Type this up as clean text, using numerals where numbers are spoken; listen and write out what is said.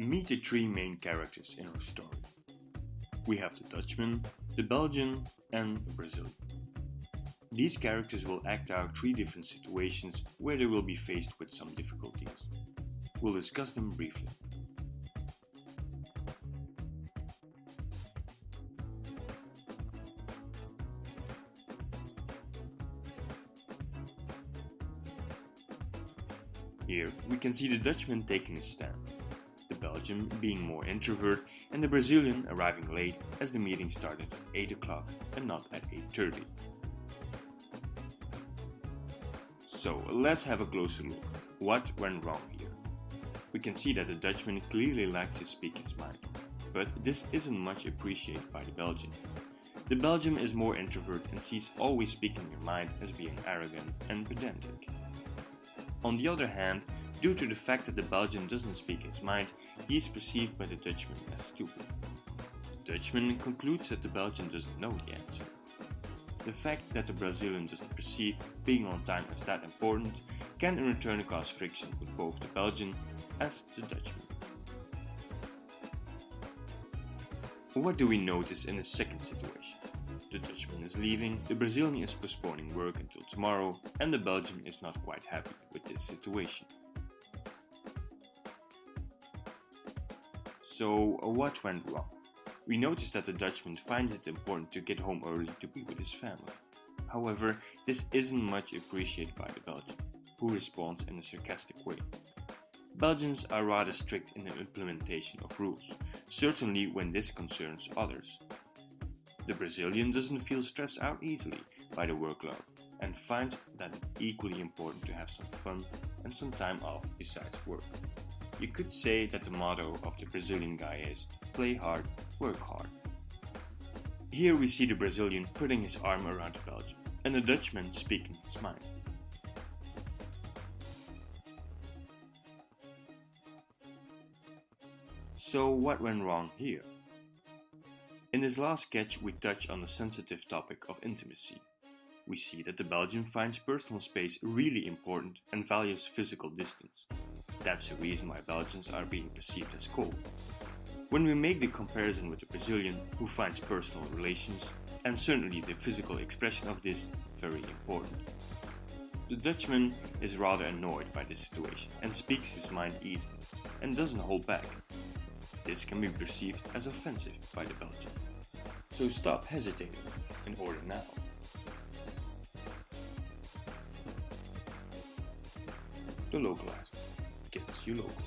Meet the three main characters in our story. We have the Dutchman, the Belgian, and the Brazilian. These characters will act out three different situations where they will be faced with some difficulties. We'll discuss them briefly. Here we can see the Dutchman taking his stand, the Belgian being more introvert, and the Brazilian arriving late as the meeting started at 8 o'clock and not at 8:30. So let's have a closer look. What went wrong here? We can see that the Dutchman clearly likes to speak his mind, but this isn't much appreciated by the Belgian. The Belgian is more introvert and sees always speaking your mind as being arrogant and pedantic. On the other hand, due to the fact that the Belgian doesn't speak his mind, he is perceived by the Dutchman as stupid. The Dutchman concludes that the Belgian doesn't know the answer. The fact that the Brazilian doesn't perceive being on time as that important can in return cause friction with both the Belgian as the Dutchman. What do we notice in the second situation? The Dutchman is leaving, the Brazilian is postponing work until tomorrow, and the Belgian is not quite happy with this situation. So what went wrong? We notice that the Dutchman finds it important to get home early to be with his family. However, this isn't much appreciated by the Belgian, who responds in a sarcastic way. Belgians are rather strict in the implementation of rules, certainly when this concerns others. The Brazilian doesn't feel stressed out easily by the workload and finds that it's equally important to have some fun and some time off besides work. You could say that the motto of the Brazilian guy is play hard, work hard. Here we see the Brazilian putting his arm around the Belgian and the Dutchman speaking his mind. So what went wrong here? In this last sketch we touch on the sensitive topic of intimacy. We see that the Belgian finds personal space really important and values physical distance. That's the reason why Belgians are being perceived as cold. When we make the comparison with the Brazilian, who finds personal relations, and certainly the physical expression of this, very important. The Dutchman is rather annoyed by this situation and speaks his mind easily, and doesn't hold back. This can be perceived as offensive by the Belgian. So stop hesitating and order now. The localizer gets you local.